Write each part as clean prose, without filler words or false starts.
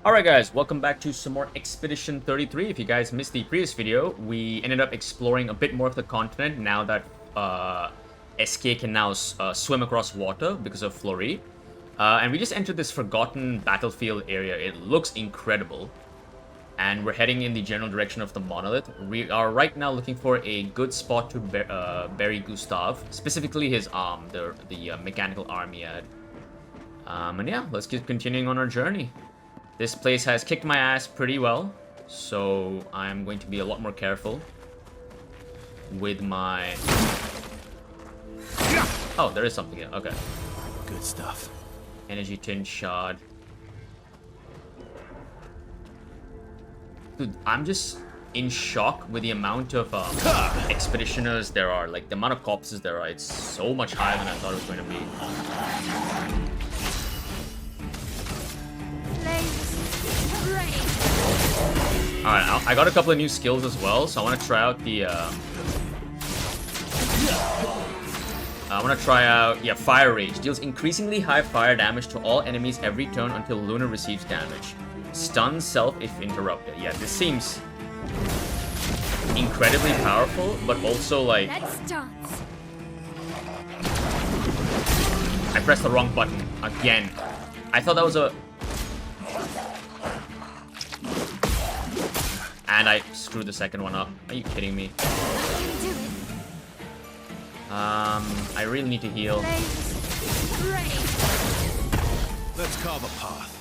Alright guys, welcome back to some more Expedition 33. If you guys missed the previous video, we ended up exploring a bit more of the continent now that SK can now swim across water because of Fleury. And we just entered this forgotten battlefield area. It looks incredible. And we're heading in the general direction of the monolith. We are right now looking for a good spot to bury Gustav, specifically his arm, the mechanical arm he had. And yeah, let's keep continuing on our journey. This place has kicked my ass pretty well, so I'm going to be a lot more careful with my... Oh, there is something here. Okay. Good stuff. Energy tin shard. Dude, I'm just in shock with the amount of expeditioners there are. Like, the amount of corpses there are. It's so much higher than I thought it was going to be. Alright, I got a couple of new skills as well, so I want to try out the, Fire Rage. Deals increasingly high fire damage to all enemies every turn until Luna receives damage. Stuns self if interrupted. Yeah, this seems incredibly powerful, but also, like... I pressed the wrong button again. I thought that was a... And I screwed the second one up. Are you kidding me? I really need to heal. Let's carve a path.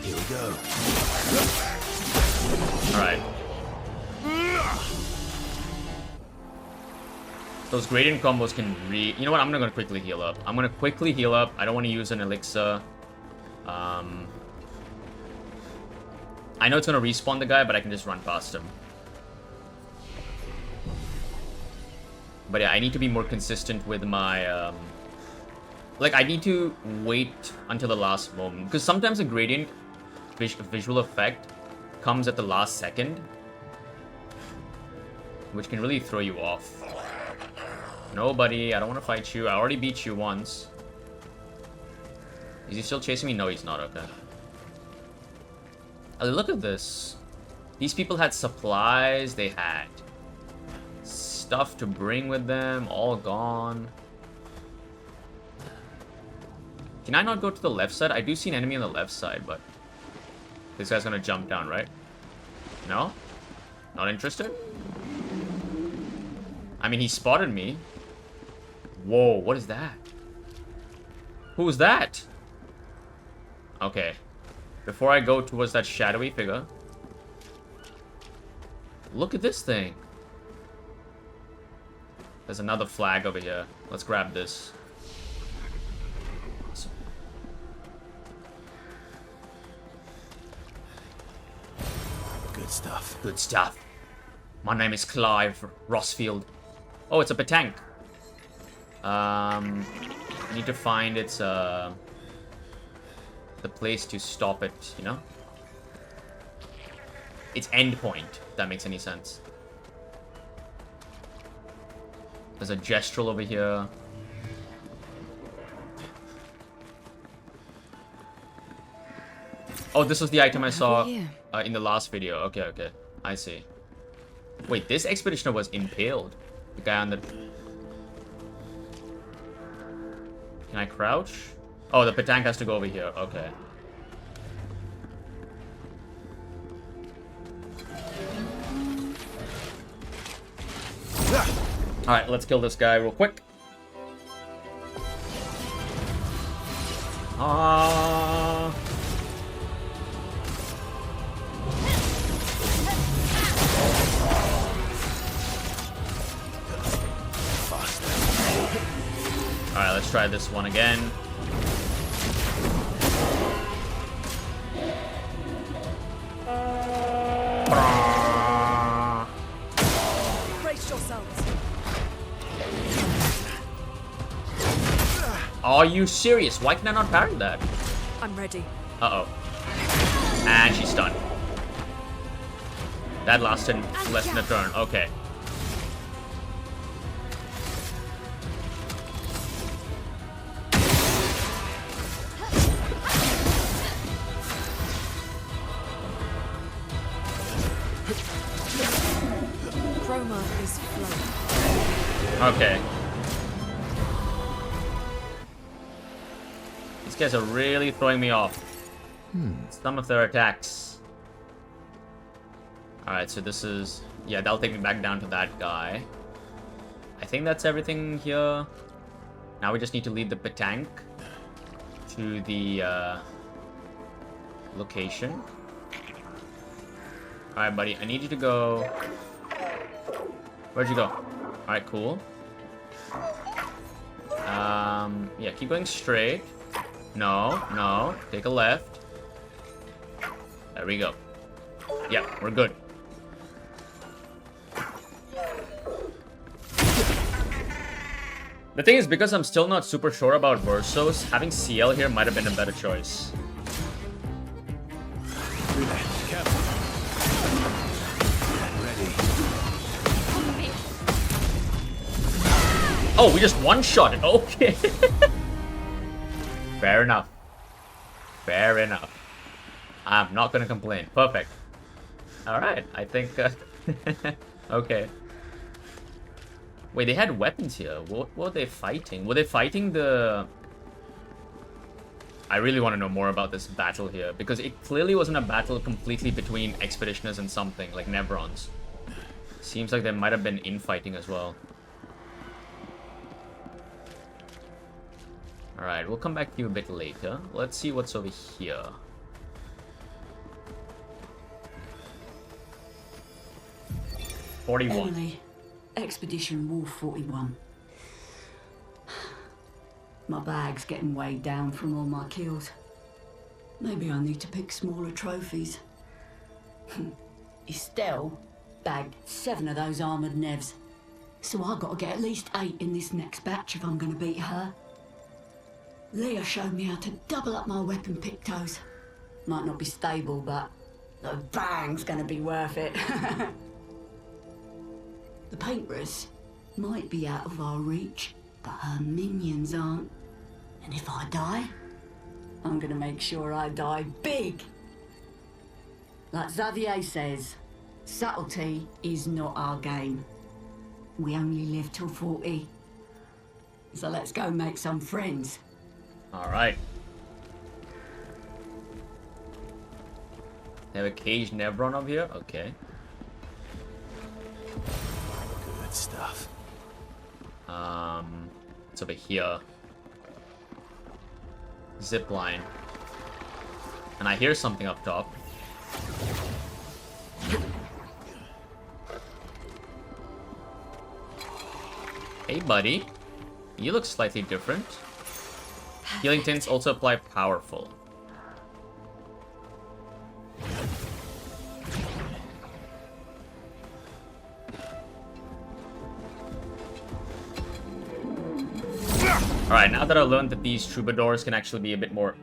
Here we go. Alright. Those gradient combos can You know what? I'm not gonna quickly heal up. I don't want to use an elixir. I know it's gonna respawn the guy, but I can just run past him. But yeah, I need to be more consistent with my, like, I need to wait until the last moment. Because sometimes a gradient visual effect comes at the last second, which can really throw you off. No, buddy, I don't want to fight you. I already beat you once. Is he still chasing me? No, he's not. Okay. Oh, look at this. These people had supplies. They had stuff to bring with them. All gone. Can I not go to the left side? I do see an enemy on the left side, but... This guy's gonna jump down, right? No? Not interested? I mean, he spotted me. Whoa, what is that? Who is that? Okay. Before I go towards that shadowy figure... Look at this thing. There's another flag over here. Let's grab this. Good stuff. Good stuff. My name is Clive Rossfield. Oh, it's a Pêtank. I need to find its, the place to stop it, you know? Its end point, if that makes any sense. There's a gestural over here. Oh, this was the item I saw in the last video. Okay, okay. I see. Wait, this expeditioner was impaled. The guy on the... Can I crouch? Oh, the Pêtank has to go over here. Okay. Alright, let's kill this guy real quick. Alright, let's try this one again. Brace yourselves. Are you serious? Why can I not parry that? I'm ready. Uh-oh. And she's stunned. That lasted less than a turn. Okay. Okay. These guys are really throwing me off. Some of their attacks. Alright, so this is... Yeah, that'll take me back down to that guy. I think that's everything here. Now we just need to lead the Pêtank to the location. Alright, buddy, I need you to go... Where'd you go? Alright, cool. Yeah, keep going straight. No, take a left. There we go. Yeah, we're good. The thing is, because I'm still not super sure about Versos, having CL here might have been a better choice. Careful. Ready. Oh, we just one-shot it. Okay. Fair enough. Fair enough. I'm not gonna complain. Perfect. Alright, I think... okay. Wait, they had weapons here. What were they fighting? Were they fighting the... I really want to know more about this battle here, because it clearly wasn't a battle completely between Expeditioners and something, like Nevrons. Seems like there might have been infighting as well. Alright, we'll come back to you a bit later. Let's see what's over here. Emily, Expedition Wolf 41. My bag's getting weighed down from all my kills. Maybe I need to pick smaller trophies. Estelle bagged 7 of those armoured nevs. So I've got to get at least 8 in this next batch if I'm going to beat her. Leah showed me how to double up my weapon pictos. Might not be stable, but the bang's going to be worth it. The painters might be out of our reach, but her minions aren't. And if I die, I'm gonna make sure I die big. Like Xavier says, subtlety is not our game. We only live till 40. So let's go make some friends. Alright. They have a caged Nevron over here? Okay. Good stuff. It's over here. Zip line. And I hear something up top. Hey, buddy. You look slightly different. Healing tints also apply powerful. Alright, now that I learned that these troubadours can actually be a bit more...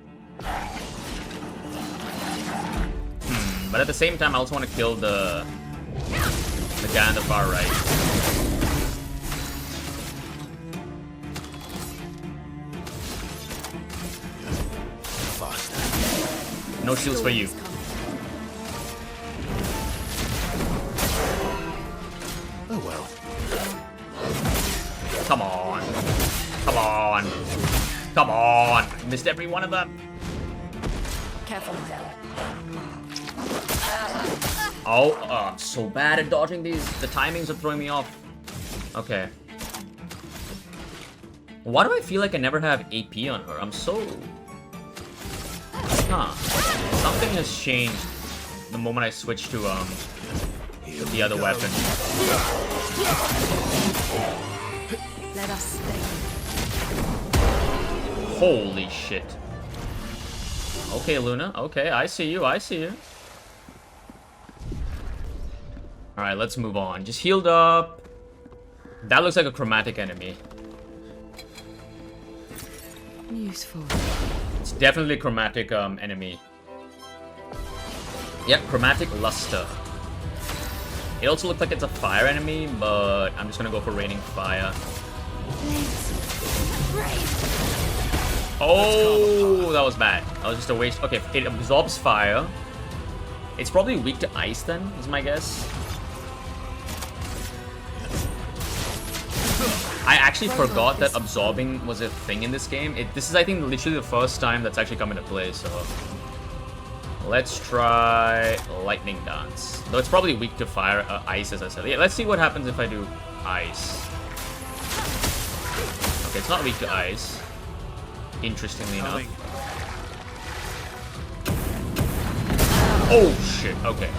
But at the same time, I also want to kill the guy on the far right. No shields for you. Oh well. Come on. Come on. Come on. Missed every one of them. Careful. Oh, I'm so bad at dodging these. The timings are throwing me off. Okay. Why do I feel like I never have AP on her? I'm so... Huh. Something has changed the moment I switched to the other weapon. Let us stay. Holy shit. Okay, Luna. Okay, I see you. I see you. Alright, let's move on. Just healed up. That looks like a chromatic enemy. Useful. It's definitely a chromatic enemy. Yep, Chromatic Luster. It also looks like it's a fire enemy, but I'm just gonna go for raining fire. Oh, that was bad. That was just a waste. Okay, it absorbs fire. It's probably weak to ice then, is my guess. I actually forgot that absorbing was a thing in this game. This is, I think, literally the first time that's actually come into play, so... Let's try Lightning Dance. Though it's probably weak to fire, ice, as I said. Yeah, let's see what happens if I do ice. Okay, it's not weak to ice. Interestingly enough. Oh, shit. Okay.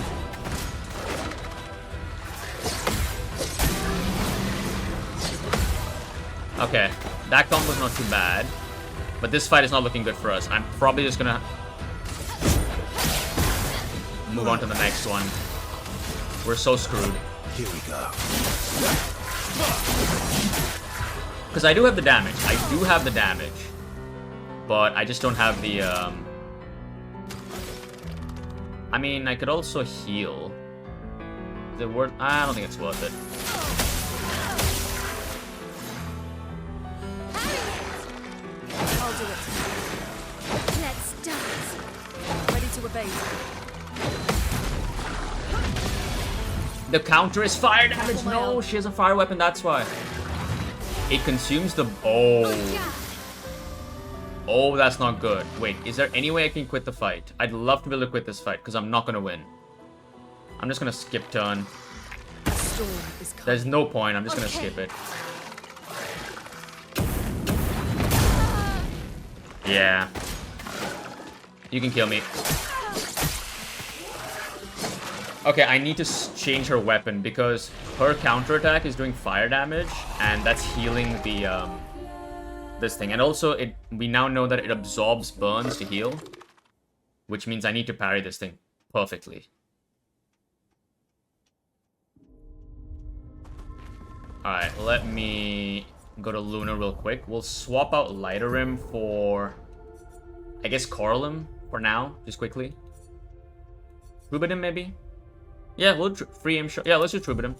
Okay, that combo's not too bad. But this fight is not looking good for us. I'm probably just gonna move on to the next one. We're so screwed. Here we go. Because I do have the damage. I do have the damage. But I just don't have the, I mean, I could also heal. Is it worth... I don't think it's worth it. I'll do it. Let's dance. Ready to evade. The counter is fire damage. No, she has a fire weapon. That's why. It consumes the... Oh. Oh, that's not good. Wait, is there any way I can quit the fight? I'd love to be able to quit this fight, because I'm not going to win. I'm just going to skip turn. There's no point. I'm just going to skip it. Yeah. You can kill me. Okay, I need to change her weapon, because her counterattack is doing fire damage, and that's healing the, this thing. And also, we now know that it absorbs burns to heal, which means I need to parry this thing perfectly. Alright, let me go to Luna real quick. We'll swap out Lighter for, I guess, Coralim for now, just quickly. Troubadour, maybe? Yeah, we'll free him. Yeah, let's do Troubadour.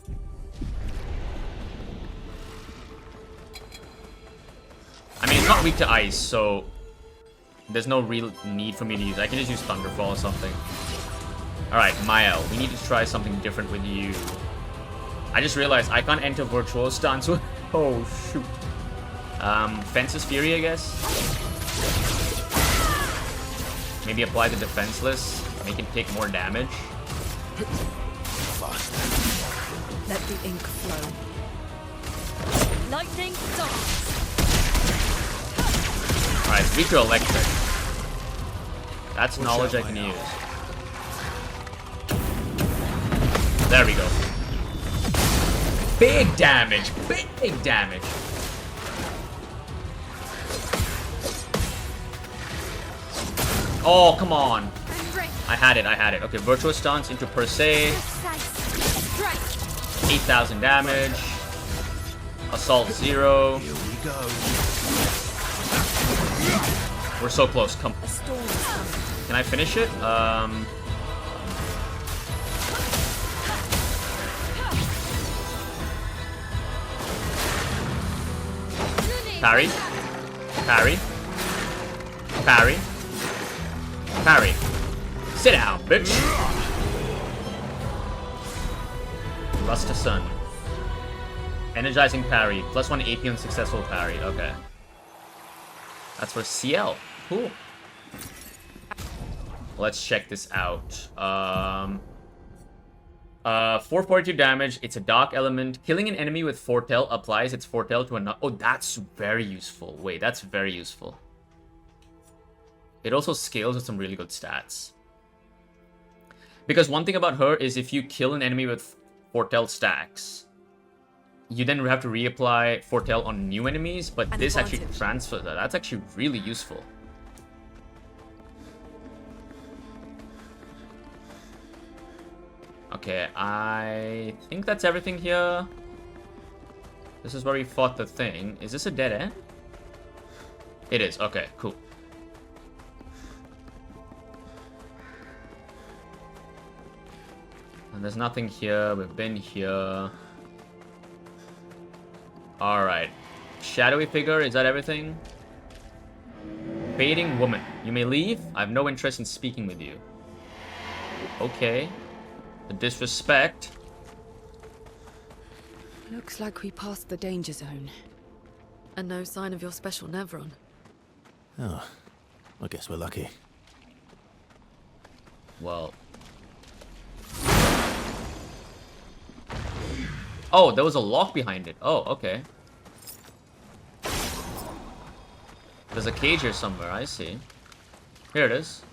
I mean, it's not weak to ice, so there's no real need for me to use it. I can just use Thunderfall or something. Alright, Mael, we need to try something different with you. I just realized I can't enter Virtual Stance with... Oh, shoot. Fence's Fury, I guess? Maybe apply the Defenseless, make it take more damage. Let the ink flow. Lightning dance. Alright, weak to Electric. That's knowledge I can use. There we go. Big damage! Big damage! Oh, come on. I had it. Okay, Virtuous Stance into Per Se. 8,000 damage. Assault 0. Here we go. We're so close. Come. Can I finish it? Parry. Parry. Parry. Parry. Sit down, bitch. Luster Sun. Energizing parry. +1 AP on successful parry. Okay. That's for CL. Cool. Let's check this out. 442 damage. It's a dark element. Killing an enemy with Foretell applies its Foretell to another. Oh, that's very useful. Wait, that's very useful. It also scales with some really good stats. Because one thing about her is if you kill an enemy with Foretell stacks, you then have to reapply Foretell on new enemies, but this actually transfers that. That's actually really useful. Okay, I think that's everything here. This is where we fought the thing. Is this a dead end? It is. Okay, cool. And there's nothing here. We've been here. Alright. Shadowy figure, is that everything? Baiting woman. You may leave. I have no interest in speaking with you. Okay. The disrespect. Looks like we passed the danger zone. And no sign of your special Nevron. Oh, I guess we're lucky. Well. Oh, there was a lock behind it. Oh, okay. There's a cage here somewhere, I see. Here it is.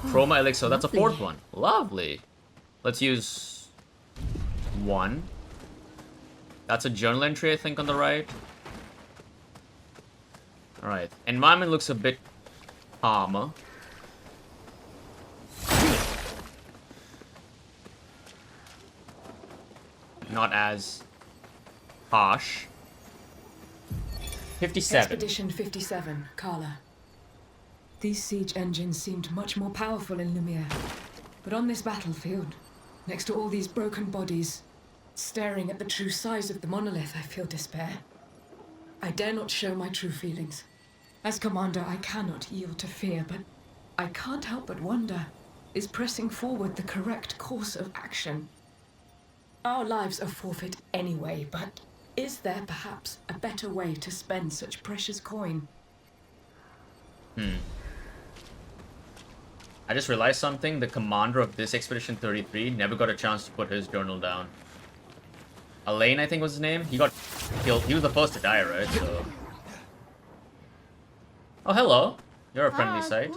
Chroma Elixir, that's a fourth one. Lovely. Let's use one. That's a journal entry, I think, on the right. Alright. Environment looks a bit calmer. Not as harsh. 57. Expedition 57, Carla. These siege engines seemed much more powerful in Lumiere. But on this battlefield, next to all these broken bodies, staring at the true size of the monolith, I feel despair. I dare not show my true feelings. As commander, I cannot yield to fear, but I can't help but wonder, is pressing forward the correct course of action? Our lives are forfeit anyway, but is there perhaps a better way to spend such precious coin? I just realized something. The commander of this Expedition 33 never got a chance to put his journal down. Elaine, I think was his name. He got killed. He was the first to die, right? So. Oh, hello. You're a friendly sight.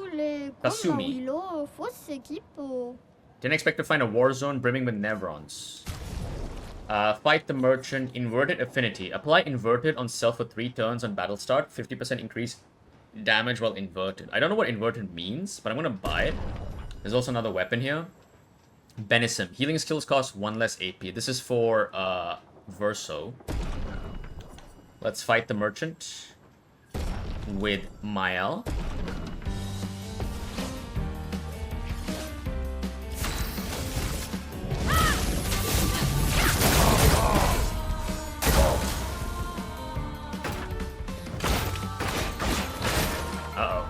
Kasumi. Didn't expect to find a war zone brimming with Nevrons. Fight the merchant. Inverted affinity. Apply inverted on self for 3 turns on battle start. 50% increase damage while inverted. I don't know what inverted means, but I'm gonna buy it. There's also another weapon here. Benism. Healing skills cost 1 less AP. This is for Verso. Let's fight the merchant with Mael.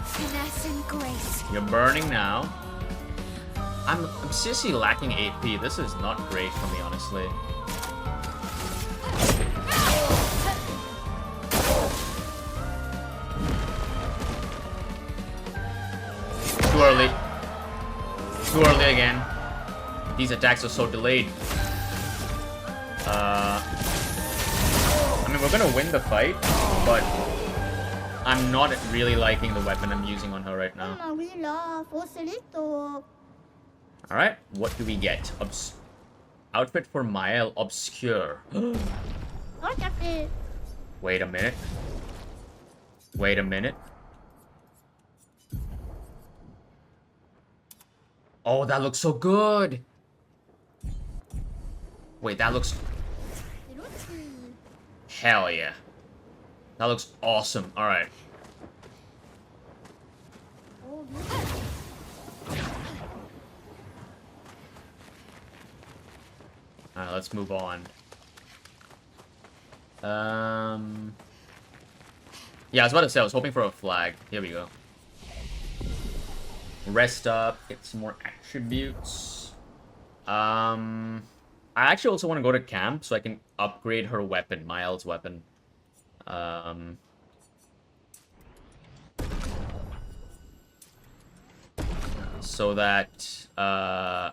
Finesse and grace. You're burning now. I'm seriously lacking AP. This is not great for me, honestly. Too early. Too early again. These attacks are so delayed. I mean, we're gonna win the fight, but I'm not really liking the weapon I'm using on her right now. Alright, what do we get? Outfit for Mael Obscur. Wait a minute. Wait a minute. Oh, that looks so good! Wait, that looks... Hell yeah. That looks awesome. Alright. Alright, let's move on. Yeah, I was about to say, I was hoping for a flag. Here we go. Rest up, get some more attributes. I actually also want to go to camp so I can upgrade her weapon, Mael's weapon. So that I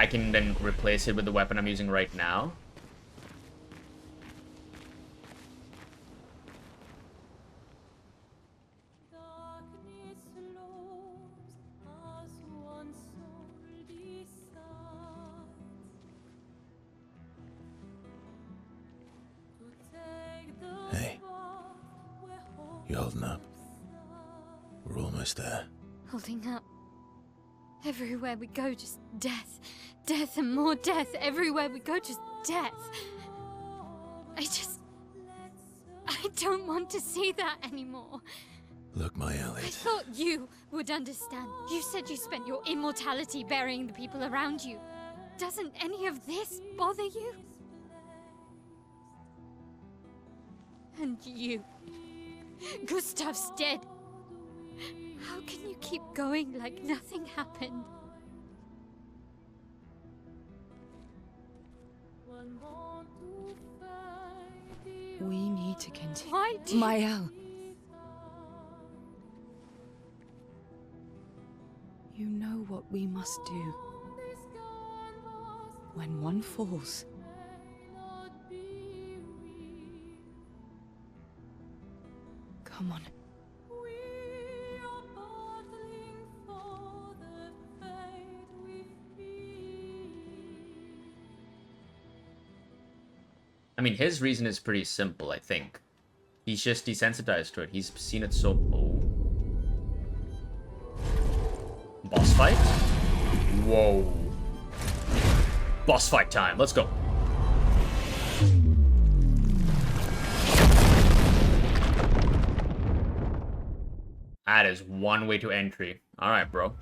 can then replace it with the weapon I'm using right now. Hey. You holding up? We're almost there. Holding up. Everywhere we go, just death. Death and more death. Everywhere we go, just death. I don't want to see that anymore. Look, Mael, I thought you would understand. You said you spent your immortality burying the people around you. Doesn't any of this bother you? And you. Gustav's dead. How can you keep going like nothing happened? We need to continue. Why do you... Mael. You know what we must do. When one falls, come on. I mean, his reason is pretty simple, I think. He's just desensitized to it. He's seen it so... Oh. Boss fight? Whoa. Boss fight time. Let's go. That is one way to entry. Alright, bro.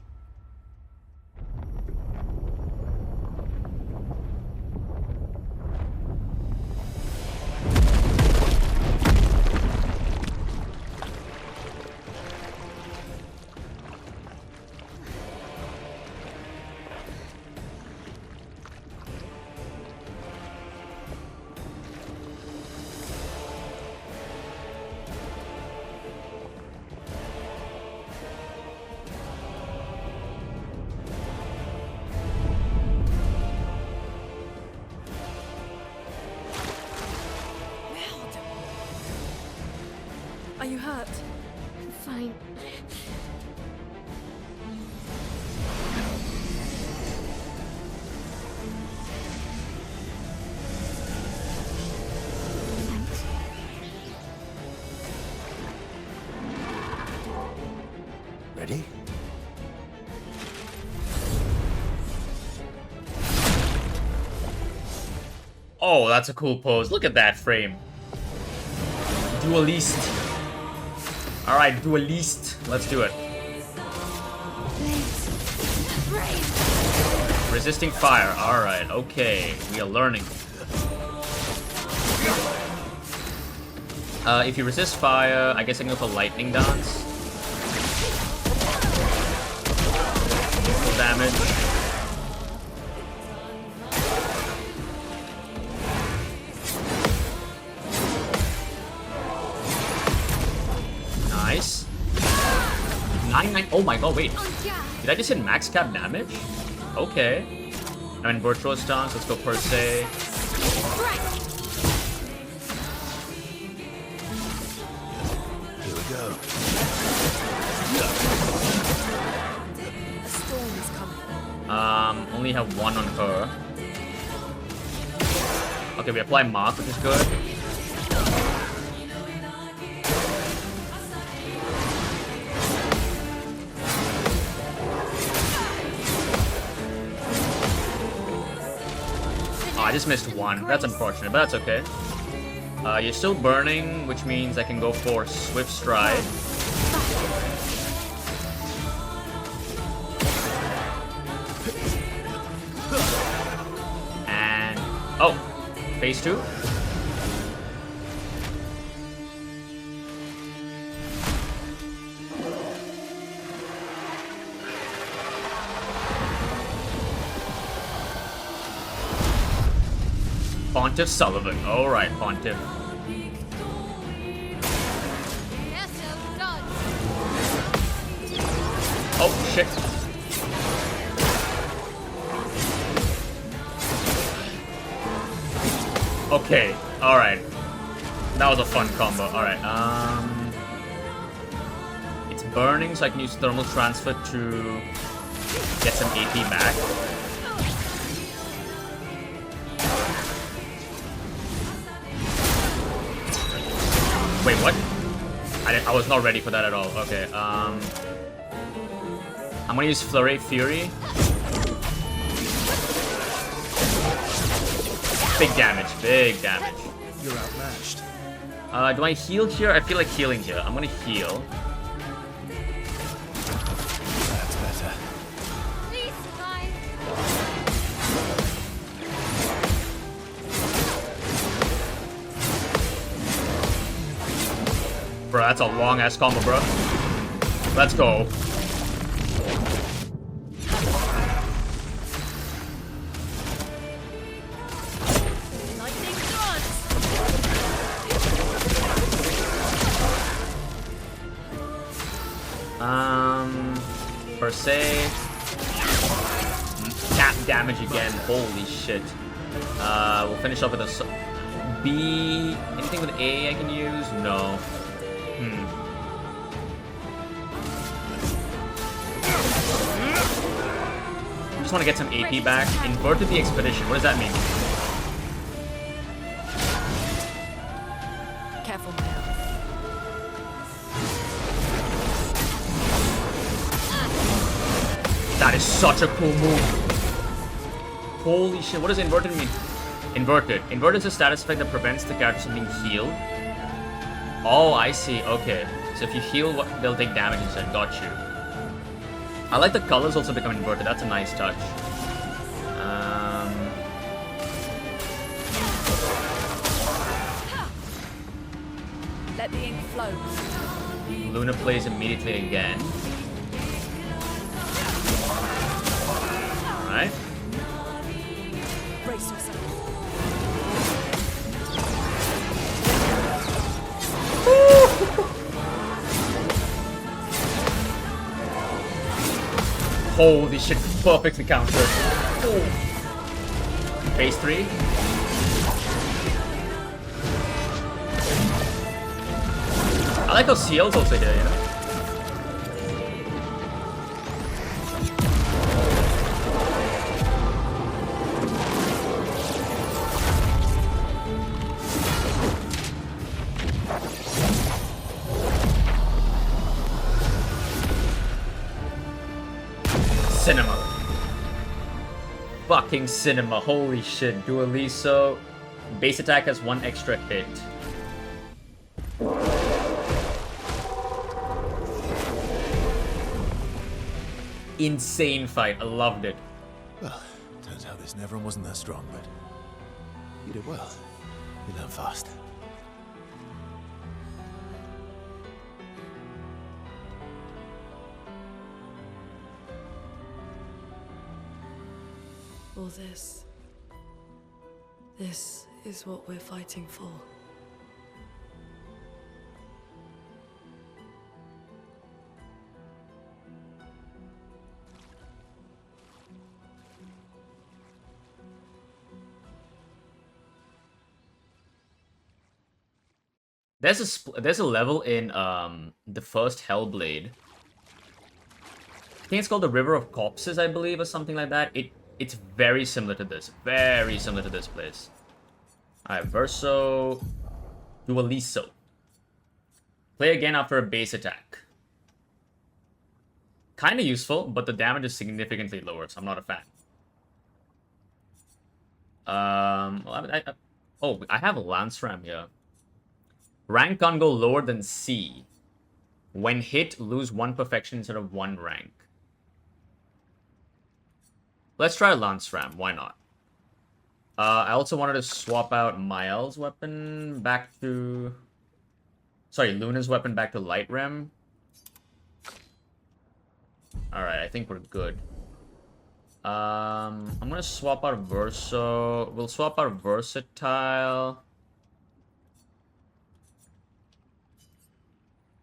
Are you hurt? Fine. Thanks. Ready? Oh, that's a cool pose. Look at that frame. Dualliste. Alright, Dualliste. Let's do it. Resisting fire. Alright, okay. We are learning. If you resist fire, I guess I can go for lightning dance. Full damage. Nice. 99. Oh my god, wait. Did I just hit max cap damage? Okay. I'm in virtual stance. Let's go per se. Here we go. A storm is coming. Only have one on her. Okay, we apply mark, which is good. Oh, I just missed one. That's unfortunate, but that's okay. You're still burning, which means I can go for Swift Stride. And... oh! Phase 2? Pontiff Sullivan. Alright, Pontiff. Oh, shit. Okay, alright. That was a fun combo. Alright, it's burning, so I can use thermal transfer to get some AP back. Wait, what? I was not ready for that at all. Okay, I'm gonna use Flurry Fury. Big damage, big damage. You're outmatched. Do I heal here? I feel like healing here. I'm gonna heal. That's better. Please survive. Bro, that's a long ass combo, bro. Let's go. Lightning dance. Per se. Tap damage again. Holy shit. We'll finish off with a B. Anything with A I can use? No. I just want to get some AP back. Inverted the Expedition. What does that mean? Careful now. That is such a cool move. Holy shit. What does inverted mean? Inverted. Inverted is a status effect that prevents the characters from being healed. Oh, I see. Okay. So if you heal, they'll take damage instead. Got you. I like the colors also become inverted. That's a nice touch. Let the ink flow. Luna plays immediately again. Alright. Brace yourself. Holy shit, perfectly countered. Phase 3. I like those seals also here, you know? Cinema. Fucking cinema. Holy shit. Dualliste. Base attack has 1 extra hit. Insane fight. I loved it. Well, turns out this Neverin wasn't that strong, but you did well. You learn fast. All this. This is what we're fighting for. There's a level in the first Hellblade. I think it's called the River of Corpses, I believe, or something like that. It's very similar to this. Very similar to this place. Alright, Verso Dualliste. Play again after a base attack. Kinda useful, but the damage is significantly lower, so I'm not a fan. Well, I have a Lance Ram here. Rank can't go lower than C. When hit, lose 1 perfection instead of 1 rank. Let's try Lance Ram. Why not? I also wanted to swap out Mael's weapon back to... Sorry, Luna's weapon back to Light Ram. Alright, I think we're good. I'm gonna swap out Verso. We'll swap out Versatile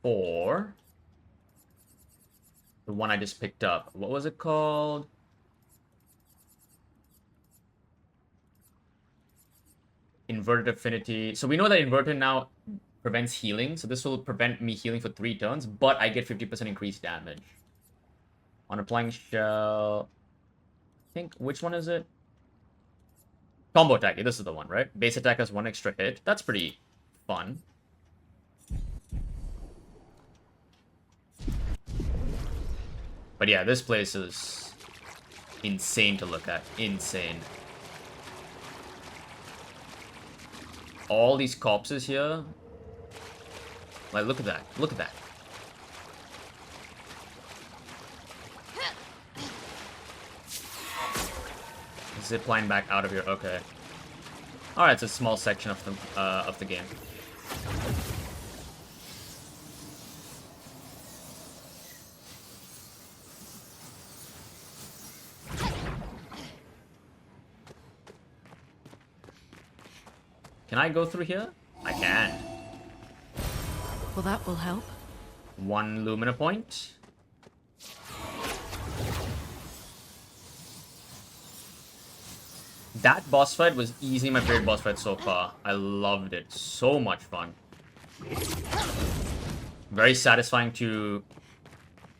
for the one I just picked up. What was it called? Inverted Affinity. So we know that Inverted now prevents healing. So this will prevent me healing for 3 turns, but I get 50% increased damage. On applying shell... I think, which one is it? Combo attack. Yeah, this is the one, right? Base attack has 1 extra hit. That's pretty fun. But yeah, this place is insane to look at. Insane. All these corpses here. Like, look at that. Look at that. Zipline back out of here. Okay. Alright, it's a small section of the game. Can I go through here? I can. Well, that will help. 1 Lumina point. That boss fight was easily my favorite boss fight so far. I loved it. So much fun. Very satisfying to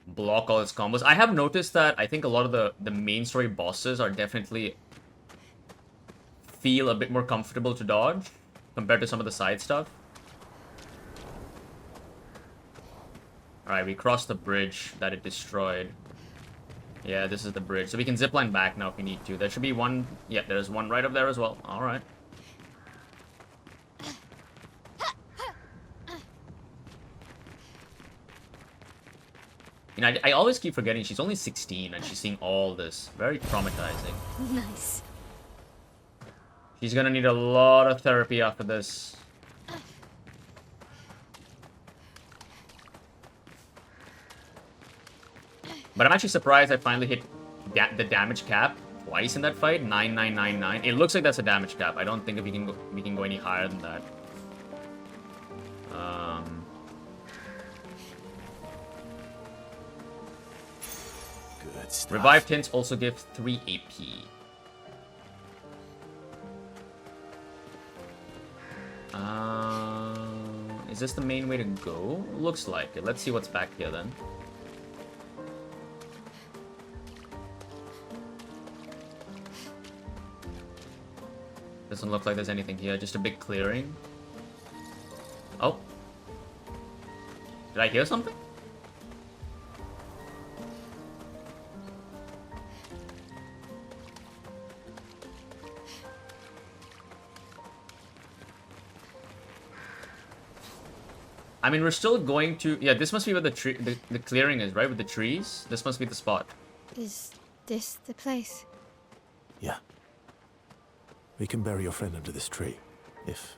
block all its combos. I have noticed that I think a lot of the main story bosses are definitely feel a bit more comfortable to dodge compared to some of the side stuff. Alright, we crossed the bridge that it destroyed. Yeah, this is the bridge. So we can zipline back now if we need to. There should be one. Yeah, there's one right up there as well. Alright. You know, I always keep forgetting she's only 16 and she's seeing all this. Very traumatizing. Nice. She's gonna need a lot of therapy after this. But I'm actually surprised I finally hit the damage cap twice in that fight. 9999. It looks like that's a damage cap. I don't think we can go any higher than that. Good stuff. Revive tints also give 3 AP. Is this the main way to go? Looks like it. Let's see what's back here then. Doesn't look like there's anything here, just a big clearing. Oh. Did I hear something? I mean, we're still going to... Yeah, this must be where the clearing is, right? With the trees? This must be the spot. Is this the place? Yeah. We can bury your friend under this tree, if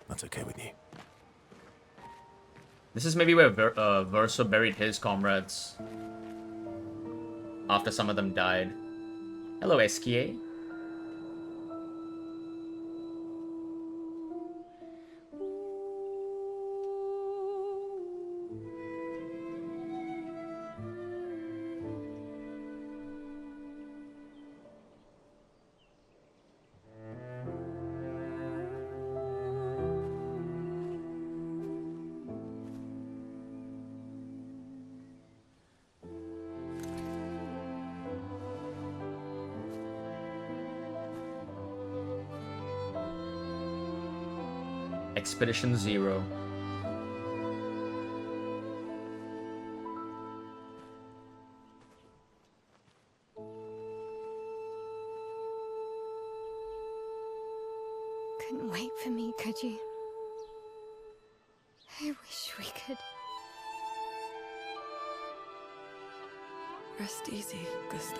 that's okay with you. This is maybe where Verso buried his comrades. After some of them died. Hello, SKA. Expedition 0. Couldn't wait for me, could you? I wish we could. Rest easy, Gustav.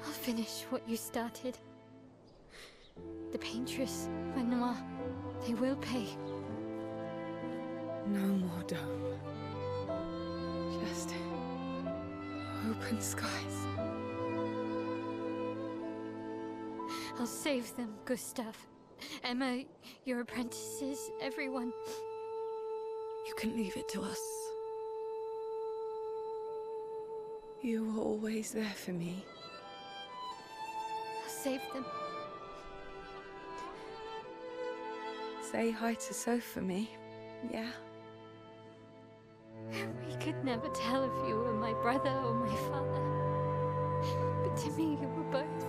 I'll finish what you started. The paintress, Benoit, they will pay. No more dome. Just open skies. I'll save them, Gustav. Emma, your apprentices, everyone. You can leave it to us. You were always there for me. I'll save them. Say hi to Soph for me, yeah? We could never tell if you were my brother or my father. But to me, you were both.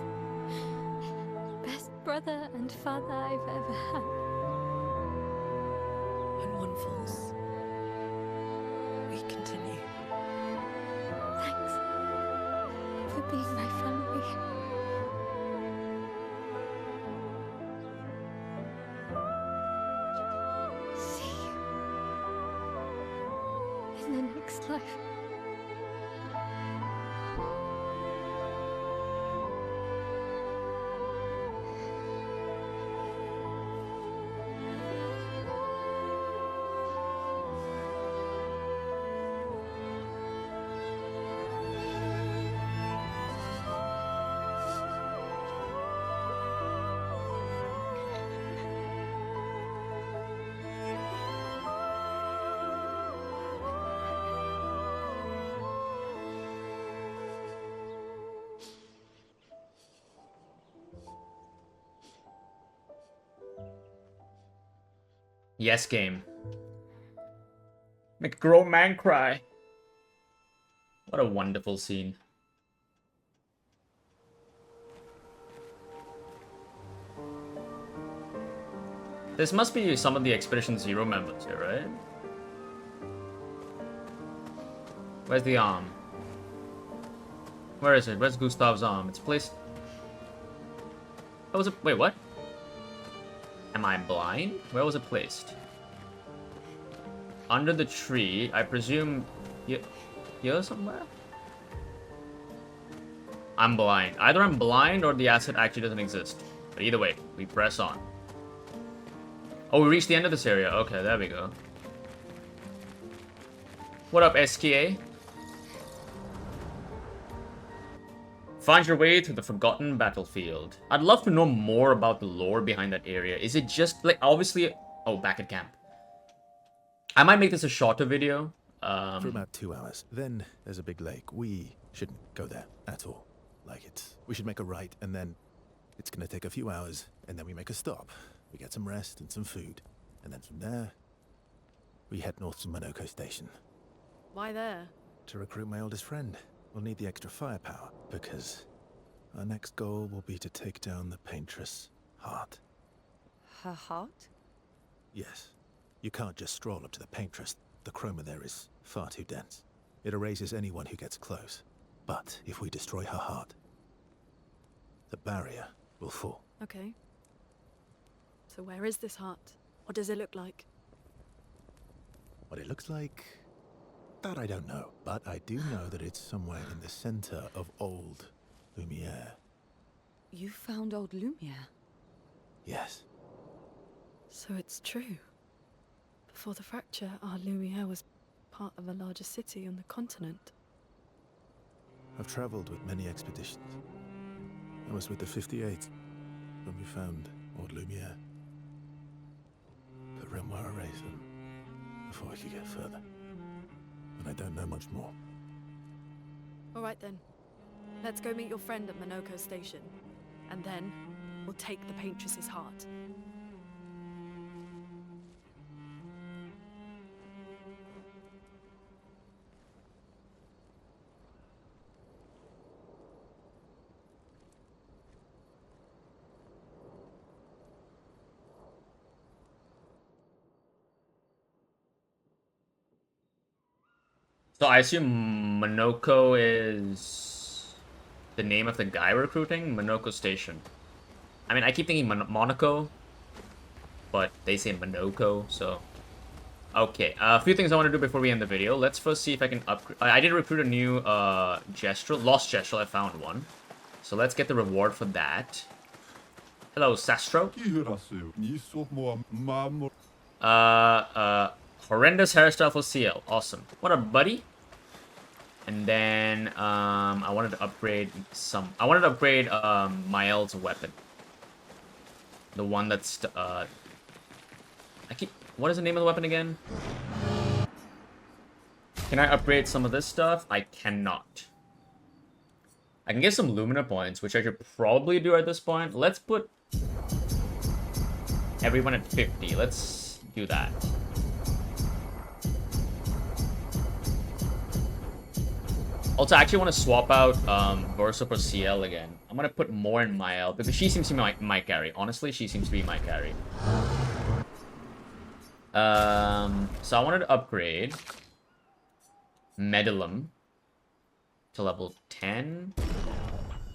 Best brother and father I've ever had. When one falls, we continue. Thanks for being my family. See you in the next life. Yes, game. Make a grown man cry. What a wonderful scene. This must be some of the Expedition Zero members here, right? Where's the arm? Where is it? Where's Gustav's arm? It's placed... Where was it? Wait, what? Am I blind? Where was it placed? Under the tree, I presume... Here somewhere? I'm blind. Either I'm blind or the asset actually doesn't exist. But either way, we press on. Oh, we reached the end of this area. Okay, there we go. What up, SKA? Find your way to the Forgotten Battlefield. I'd love to know more about the lore behind that area. Is it just, like, obviously... Oh, back at camp. I might make this a shorter video. For about 2 hours. Then there's a big lake. We shouldn't go there at all. We should make a right, and then it's gonna take a few hours, and then we make a stop. We get some rest and some food. And then from there, we head north to Monoko Station. Why there? To recruit my oldest friend. We'll need the extra firepower, because our next goal will be to take down the Paintress' heart. Her heart? Yes. You can't just stroll up to the Paintress. The chroma there is far too dense. It erases anyone who gets close. But if we destroy her heart, the barrier will fall. Okay. So where is this heart? What does it look like? What it looks like, that I don't know. But I do know that it's somewhere in the center of old Lumiere. You found old Lumiere? Yes. So it's true. Before the fracture, our Lumiere was part of a larger city on the continent. I've traveled with many expeditions. I was with the 58th when we found old Lumiere. But Renoir erased them before we could get further. And I don't know much more. All right then. Let's go meet your friend at Monoko Station. And then, we'll take the Paintress's heart. So I assume Monoko is the name of the guy recruiting? Monoko Station. I mean, I keep thinking Monaco, but they say Monoko, so... Okay, a few things I want to do before we end the video. Let's first see if I can upgrade... I did recruit a new Gestrel, Lost Gestrel, I found one. So let's get the reward for that. Hello, Sastro. Horrendous hairstyle for CL. Awesome. What up, buddy? And then I wanted to upgrade Mael's weapon. The one that's what is the name of the weapon again? Can I upgrade some of this stuff? I cannot. I can get some Lumina points, which I should probably do at this point. Let's put everyone at 50. Let's do that. Also, I actually want to swap out Versa for CL again. I'm going to put more in Mael, because she seems to be my carry. Honestly, she seems to be my carry. So I wanted to upgrade Medillum to level 10,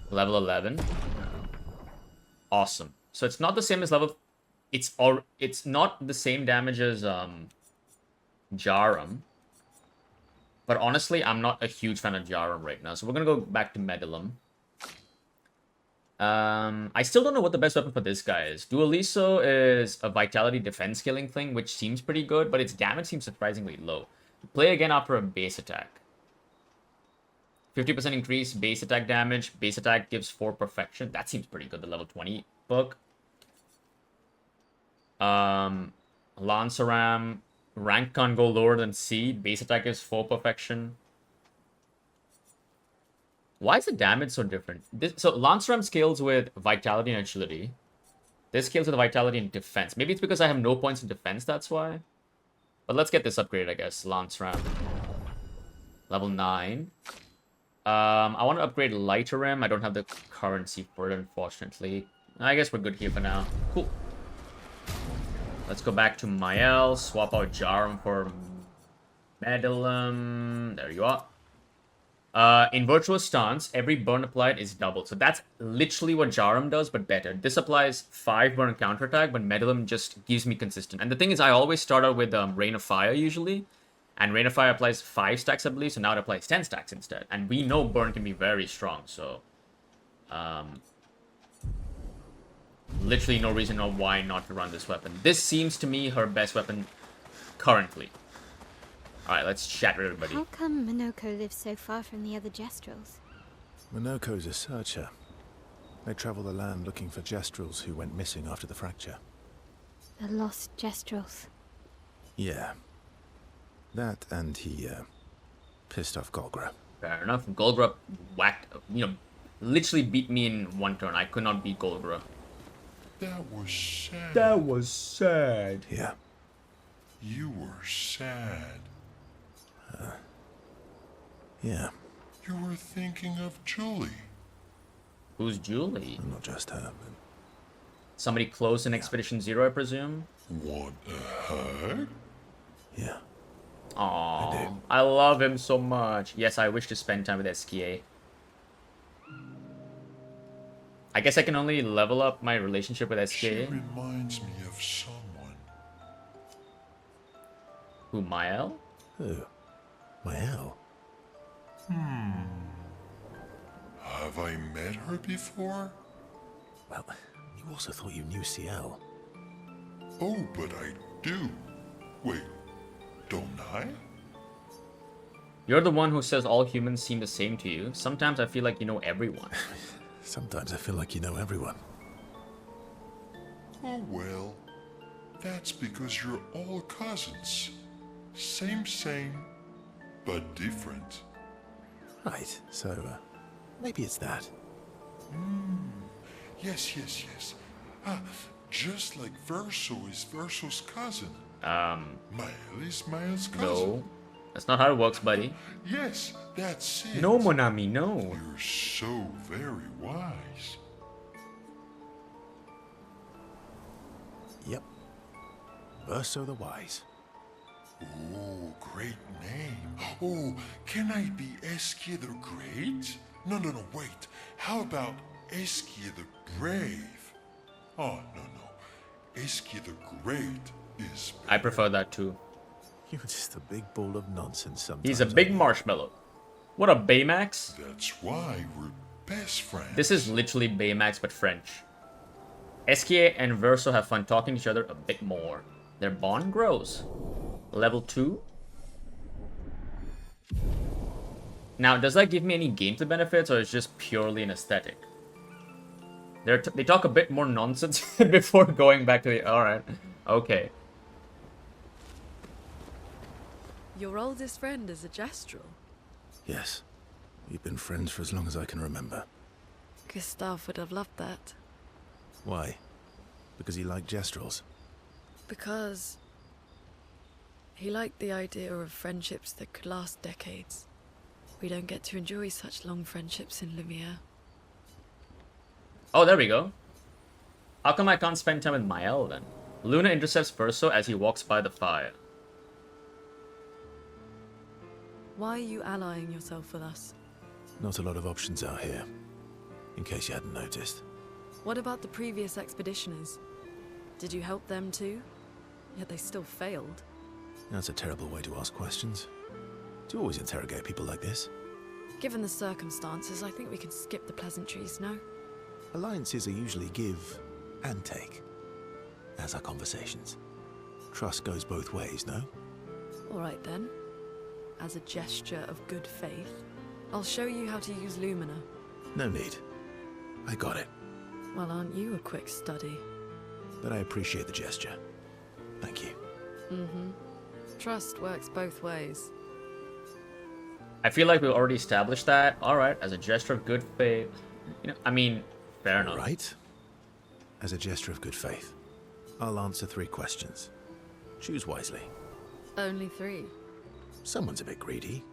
level 11. Awesome. So it's not the same as level... It's not the same damage as Jarum. But honestly, I'm not a huge fan of Jarum right now. So we're going to go back to Medillum. I still don't know what the best weapon for this guy is. Dualliste is a vitality defense killing thing, which seems pretty good, but its damage seems surprisingly low. Play again after a base attack. 50% increase base attack damage. Base attack gives 4 perfection. That seems pretty good, the level 20 book. Lanceram. Rank can't go lower than C. Base attack is 4 perfection. Why is the damage so different? So Lanceram scales with vitality and agility. This scales with vitality and defense. Maybe it's because I have no points in defense, that's why. But let's get this upgraded, I guess. Lance Ram. Level 9. I want to upgrade Lighter Ram. I don't have the currency for it, unfortunately. I guess we're good here for now. Cool. Let's go back to Mael. Swap out Jarum for Medallum. There you are. In Virtuous Stance, every burn applied is doubled. So that's literally what Jarum does, but better. This applies 5 burn counterattack, but Medallum just gives me consistent. And the thing is, I always start out with Rain of Fire, usually. And Rain of Fire applies 5 stacks, I believe, so now it applies 10 stacks instead. And we know burn can be very strong, so... literally no reason or why not to run this weapon. This seems to me her best weapon currently. Alright, let's chat with everybody. How come Minoko lives so far from the other Jestrels? Minoko's a searcher. They travel the land looking for Jestrels who went missing after the fracture. The lost Jestrels. Yeah. That and he, pissed off Golgra. Fair enough. Golgra whacked, literally beat me in one turn. I could not beat Golgra. That was sad. That was sad. Yeah. You were sad. Yeah. You were thinking of Julie. Who's Julie? Not just her, but... Somebody close in Expedition Zero, I presume? Want a hug? Yeah. Aww, I love him so much. Yes, I wish to spend time with SKA. I guess I can only level up my relationship with She SKA. reminds me of someone. Who, Mael? Who? Mael? Have I met her before? Well, you also thought you knew CL. Oh, but I do. Wait, don't I? You're the one who says all humans seem the same to you. Sometimes I feel like you know everyone. Sometimes I feel like you know everyone. Oh well, that's because you're all cousins. Same, but different. Right, so, maybe it's that. Yes. Just like Verso is Verso's cousin. Mael is Mael's cousin. No. That's not how it works, buddy. Yes, that's it. No, Monami, no. You're so very wise. Yep. Verso the Wise. Oh, great name. Oh, can I be Eskia the Great? No, wait. How about Eskia the Brave? Oh, no. Eskia the Great is... I prefer that too. You're just a big ball of nonsense sometimes. He's a big marshmallow. What a Baymax? That's why we're best friends. This is literally Baymax but French. SKA and Verso have fun talking to each other a bit more. Their bond grows. Level 2. Now, does that give me any gameplay benefits, or is just purely an aesthetic? They talk a bit more nonsense before going back to the... Alright. Okay. Your oldest friend is a Jestrel. Yes. We've been friends for as long as I can remember. Gustav would have loved that. Why? Because he liked Jestrels? Because he liked the idea of friendships that could last decades. We don't get to enjoy such long friendships in Lumiere. Oh, there we go. How come I can't spend time with Mael then? Luna intercepts Verso as he walks by the fire. Why are you allying yourself with us? Not a lot of options out here. In case you hadn't noticed. What about the previous expeditioners? Did you help them too? Yet they still failed. That's a terrible way to ask questions. Do you always interrogate people like this? Given the circumstances, I think we can skip the pleasantries, no? Alliances are usually give and take, as are conversations. Trust goes both ways, no? Alright then. As a gesture of good faith, I'll show you how to use Lumina. No need. I got it. Well, aren't you a quick study? But I appreciate the gesture. Thank you. Trust works both ways. I feel like we already established that. Alright, as a gesture of good faith. I mean, fair enough. Right. as a gesture of good faith, I'll answer 3 questions. Choose wisely. Only 3. Someone's a bit greedy.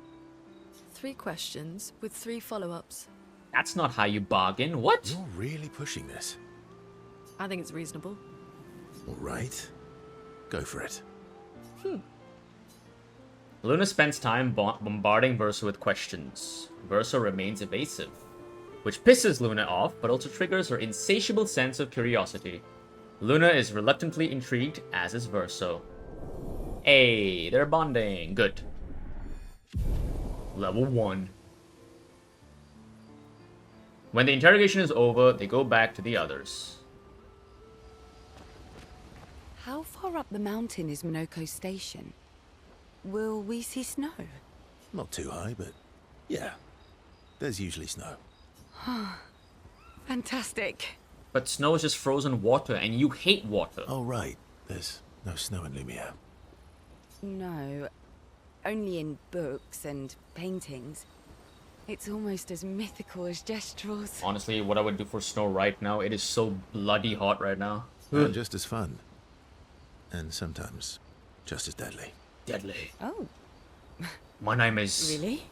3 questions with 3 follow-ups. That's not how you bargain. What? You're really pushing this. I think it's reasonable. All right. Go for it. Luna spends time bombarding Verso with questions. Verso remains evasive, which pisses Luna off, but also triggers her insatiable sense of curiosity. Luna is reluctantly intrigued, as is Verso. Hey, they're bonding. Good. Level 1. When the interrogation is over, they go back to the others. How far up the mountain is Minoko Station? Will we see snow? Not too high, but yeah. There's usually snow. Fantastic. But snow is just frozen water, and you hate water. Oh, right. There's no snow in Lumiere. No, only in books and paintings. It's almost as mythical as Gestrels. Honestly, what I would do for snow right now, it is so bloody hot right now. And just as fun. And sometimes just as deadly. Deadly. Oh, My name is... really?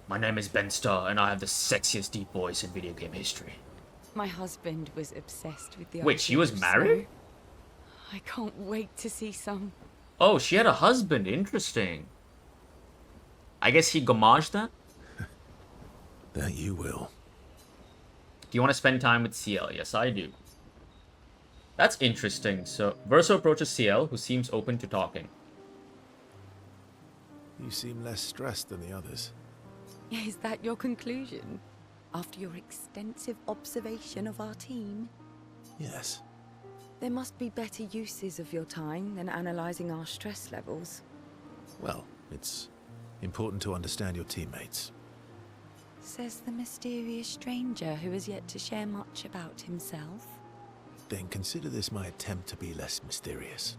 My name is Ben Starr, and I have the sexiest deep voice in video game history. My husband was obsessed with the Wait, she idea was of married? snow. I can't wait to see some. Oh, she had a husband. Interesting. I guess he gomaged that? That you will. Do you want to spend time with CL? Yes, I do. That's interesting. So, Verso approaches CL, who seems open to talking. You seem less stressed than the others. Is that your conclusion? After your extensive observation of our team? Yes. There must be better uses of your time than analysing our stress levels. Well, it's important to understand your teammates. Says the mysterious stranger who has yet to share much about himself. Then consider this my attempt to be less mysterious.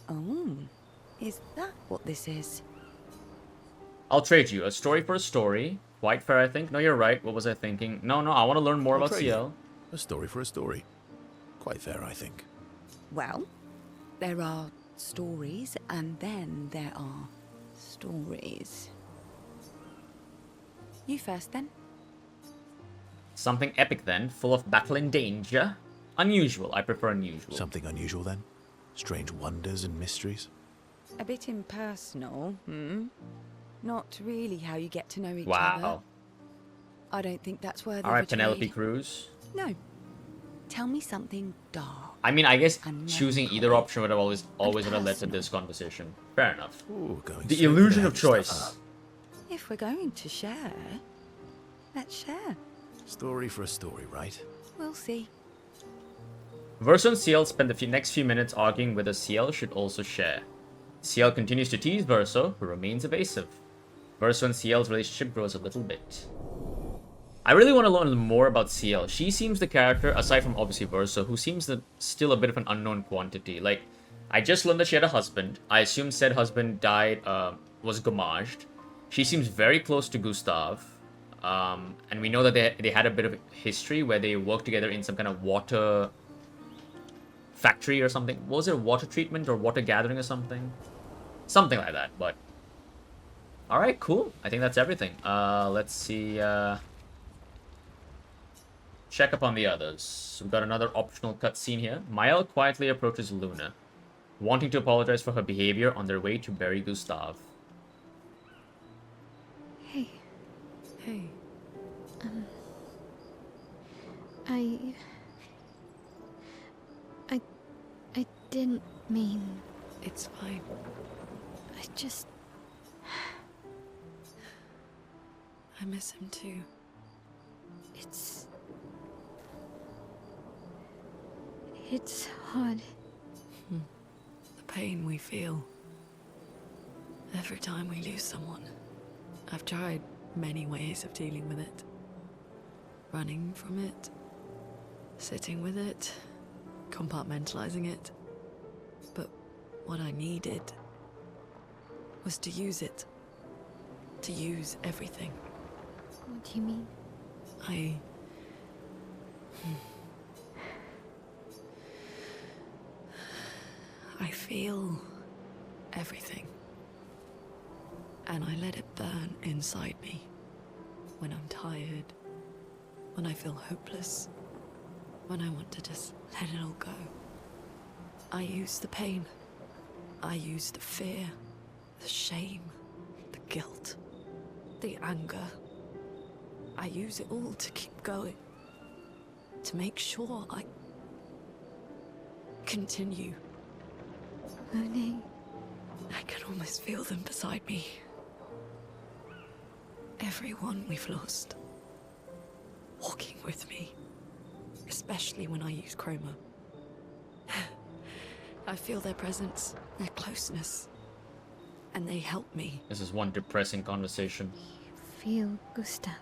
Oh, is that what this is? I'll trade you. A story for a story. Quite fair, I think. No, you're right. What was I thinking? No, I want to learn more I'll about trade you. CL. A story for a story. Quite fair, I think. Well, there are stories, and then there are stories. You first, then. Something epic then, full of battle and danger. Unusual. I prefer unusual. Something unusual then? Strange wonders and mysteries? A bit impersonal, Not really how you get to know each other. Wow. I don't think that's worthy All of right, a trade. Penelope Cruz. No. Tell me something dark. I mean, I guess And choosing either melancholy. option would have always would have led to personal. this conversation. Fair enough. Ooh, going The straight for illusion the of heavy stuff, choice. huh? If we're going to share, let's share. Story for a story, right? We'll see. Verso and CL spend the next few minutes arguing whether CL should also share. CL continues to tease Verso, who remains evasive. Verso and CL's relationship grows a little bit. I really want to learn more about CL. She seems the character, aside from obviously Verso, who seems still a bit of an unknown quantity. Like, I just learned that she had a husband. I assume said husband died, was gomaged. She seems very close to Gustav. And we know that they had a bit of history where they worked together in some kind of water factory or something. Was it water treatment or water gathering or something? Something like that, but... Alright, cool. I think that's everything. Let's see, check up on the others. We've got another optional cutscene here. Mael quietly approaches Luna, wanting to apologize for her behavior on their way to bury Gustav. Hey, Hey, I didn't mean. it's fine. I just. I miss him too. It's hard. The pain we feel every time we lose someone. I've tried many ways of dealing with it. Running from it, sitting with it, compartmentalizing it. But what I needed was to use it. To use everything. What do you mean? feel everything. And I let it burn inside me. When I'm tired, when I feel hopeless, when I want to just let it all go. I use the pain. I use the fear, the shame, the guilt, the anger. I use it all to keep going. To make sure I continue. Monet. I can almost feel them beside me. Everyone we've lost. Walking with me. Especially when I use Chroma. I feel their presence, their closeness. And they help me. This is one depressing conversation. Feel Gustav.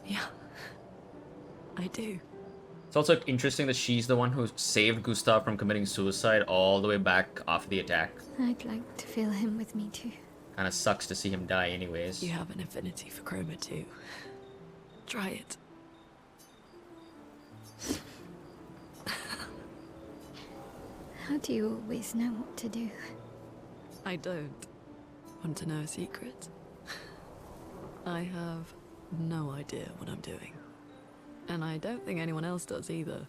Yeah. I do. It's also interesting that she's the one who saved Gustav from committing suicide all the way back after the attack. I'd like to feel him with me too. Kinda sucks to see him die anyways. You have an affinity for Chroma too. Try it. How do you always know what to do? I don't. Want to know a secret? I have no idea what I'm doing. And I don't think anyone else does either.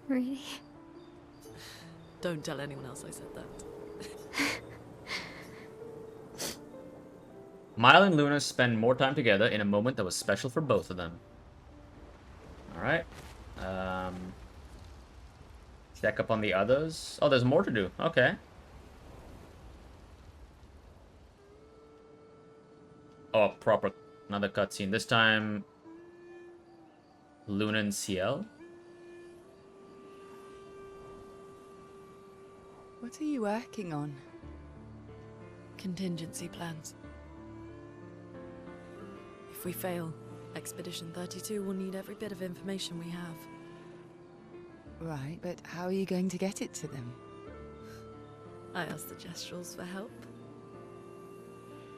Really? Don't tell anyone else I said that. Mile and Luna spend more time together in a moment that was special for both of them. Alright. Check up on the others. Oh, there's more to do. Okay. Oh, proper. Another cutscene. This time, Luna and Ciel. What are you working on? Contingency plans. If we fail, Expedition 32 will need every bit of information we have. Right, but how are you going to get it to them? I asked the Gestrals for help.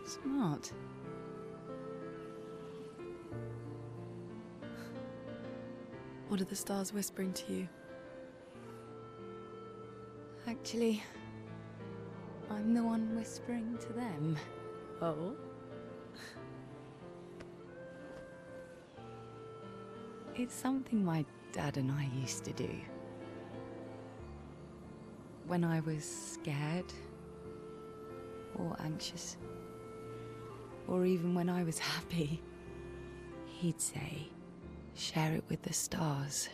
Smart. What are the stars whispering to you? Actually, I'm the one whispering to them. Oh? It's something my dad and I used to do. When I was scared, or anxious, or even when I was happy, he'd say, share it with the stars.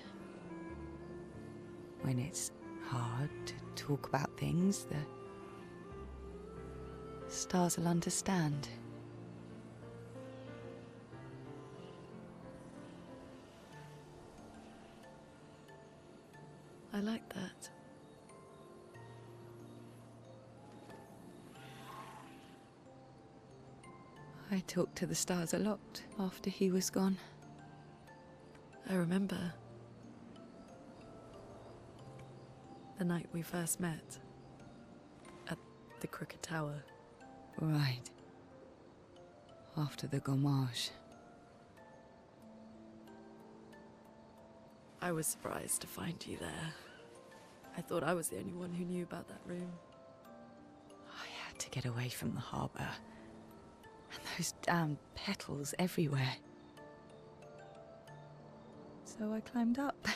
When it's hard to talk about things, the stars will understand. I like that. I talked to the stars a lot after he was gone. I remember the night we first met at the Crooked Tower. Right. After the gommage. I was surprised to find you there. I thought I was the only one who knew about that room. I had to get away from the harbour. And those damn petals everywhere. So I climbed up.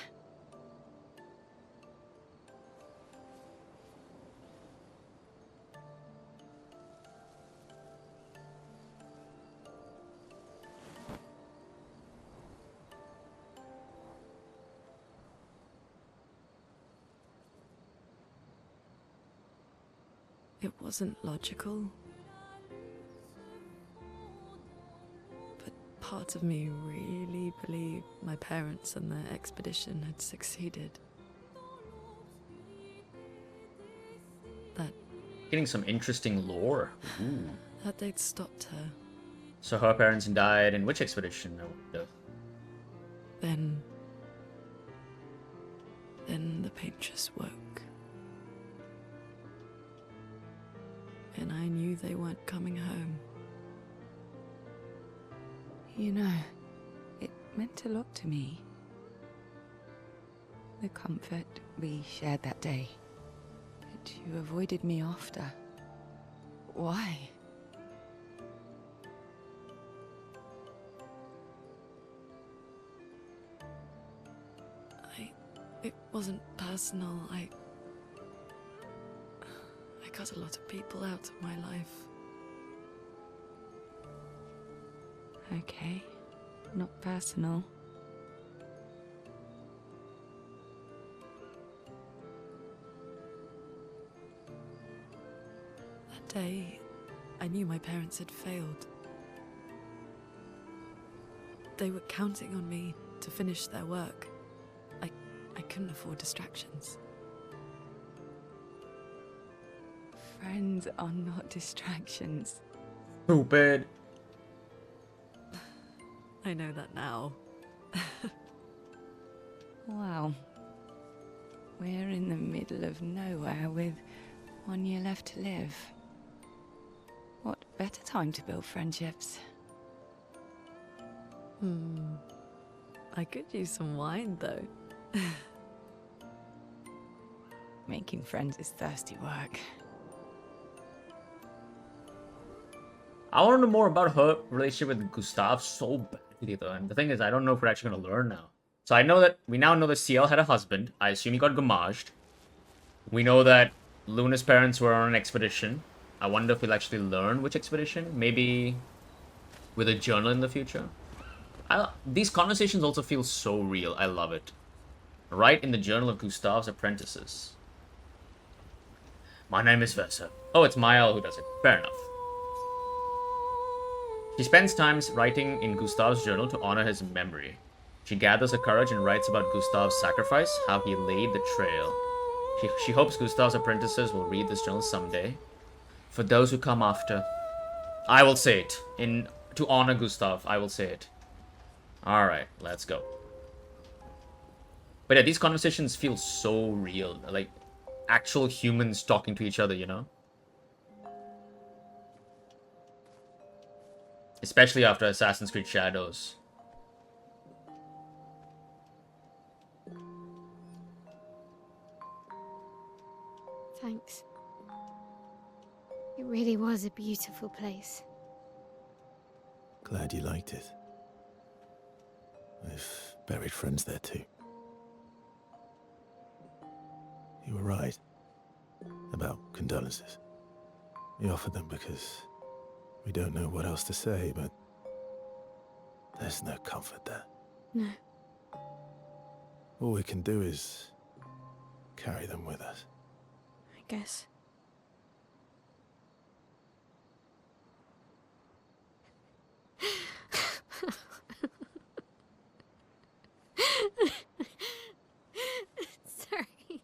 It wasn't logical. But part of me really believed my parents and their expedition had succeeded. That Getting some interesting lore. Ooh. that they'd stopped her. So her parents died in which expedition? No. Then the paint just woke. And I knew they weren't coming home. You know, it meant a lot to me. the comfort we shared that day. But you avoided me after. Why? It wasn't personal. I cut a lot of people out of my life. Okay, not personal. That day, I knew my parents had failed. They were counting on me to finish their work. I couldn't afford distractions. Friends are not distractions. Stupid. I know that now. Wow. We're in the middle of nowhere with 1 year left to live. What better time to build friendships? I could use some wine, though. Making friends is thirsty work. I want to know more about her relationship with Gustav so badly, though. And the thing is, I don't know if we're actually going to learn now. So I know that we now know that CL had a husband. I assume he got gommaged. We know that Luna's parents were on an expedition. I wonder if we'll actually learn which expedition. Maybe with a journal in the future. These conversations also feel so real. I love it. Right in the journal of Gustav's apprentices. My name is Versa. Oh, it's Mael who does it. Fair enough. She spends time writing in Gustav's journal to honor his memory. She gathers her courage and writes about Gustav's sacrifice, how he laid the trail. She hopes Gustav's apprentices will read this journal someday. For those who come after. I will say it. To honor Gustav, I will say it. Alright, let's go. But yeah, these conversations feel so real. Like, actual humans talking to each other, you know? Especially after Assassin's Creed Shadows. Thanks. It really was a beautiful place. Glad you liked it. I've buried friends there too. You were right about condolences. We offered them because we don't know what else to say, but there's no comfort there. No. All we can do is carry them with us. I guess. Sorry.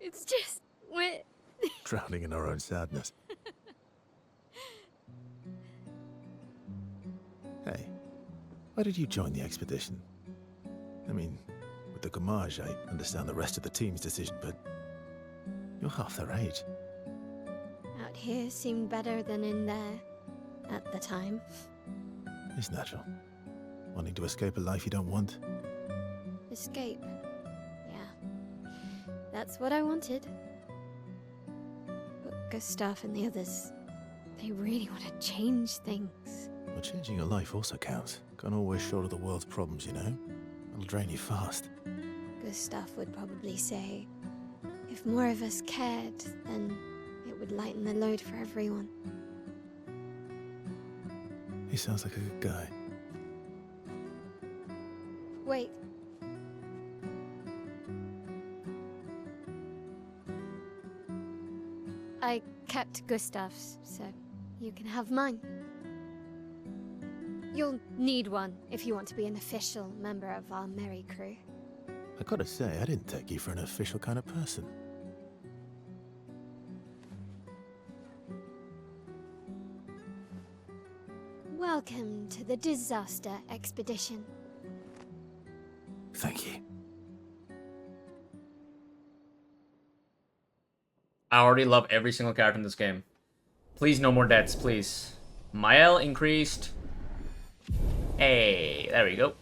It's just wet. Drowning in our own sadness. Hey, why did you join the expedition? I mean, with the gommage, I understand the rest of the team's decision, but you're half their age. Out here seemed better than in there at the time. It's natural. Wanting to escape a life you don't want. Escape. Yeah. That's what I wanted. But Gustav and the others, they really want to change things. Well, changing your life also counts. Can't always shoulder the world's problems, you know? It'll drain you fast. Gustav would probably say, if more of us cared, then it would lighten the load for everyone. He sounds like a good guy. Wait. I kept Gustav's, so you can have mine. You'll need one if you want to be an official member of our merry crew. I gotta say, I didn't take you for an official kind of person. Welcome to the Disaster Expedition. Thank you. I already love every single character in this game. Please, no more deaths, please. Mael increased. Hey, there we go.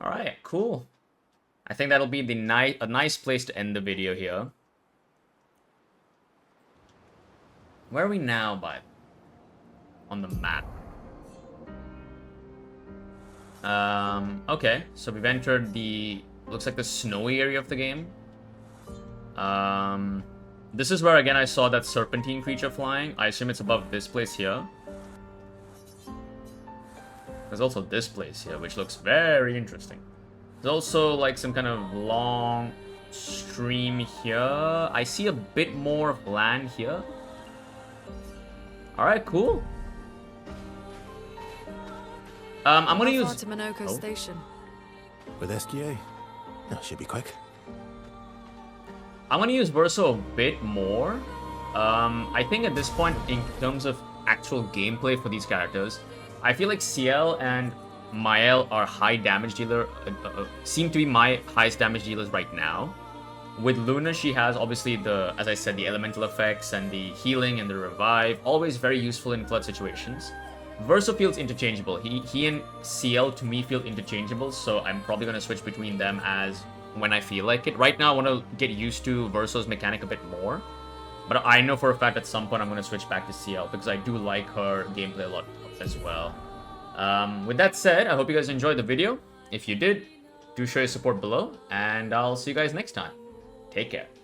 Alright, cool. I think that'll be a nice place to end the video here. Where are we now, on the map? Okay, so we've entered the, looks like the snowy area of the game. This is where, again, I saw that serpentine creature flying. I assume it's above this place here. There's also this place here, which looks very interesting. There's also, like, some kind of long stream here. I see a bit more of land here. Alright, cool. I'm gonna use... to Minoko Station. With SKA? That should be quick. I'm gonna use Verso a bit more. I think at this point, in terms of actual gameplay for these characters, I feel like CL and Mael are high damage dealer, seem to be my highest damage dealers right now. With Luna, she has obviously the, as I said, the elemental effects and the healing and the revive, always very useful in flood situations. Verso feels interchangeable. He and CL to me feel interchangeable, so I'm probably gonna switch between them as when I feel like it. Right now, I want to get used to Verso's mechanic a bit more, but I know for a fact at some point I'm gonna switch back to CL because I do like her gameplay a lot as well. With that said, I hope you guys enjoyed the video. If you did, do show your support below, and I'll see you guys next time. Take care.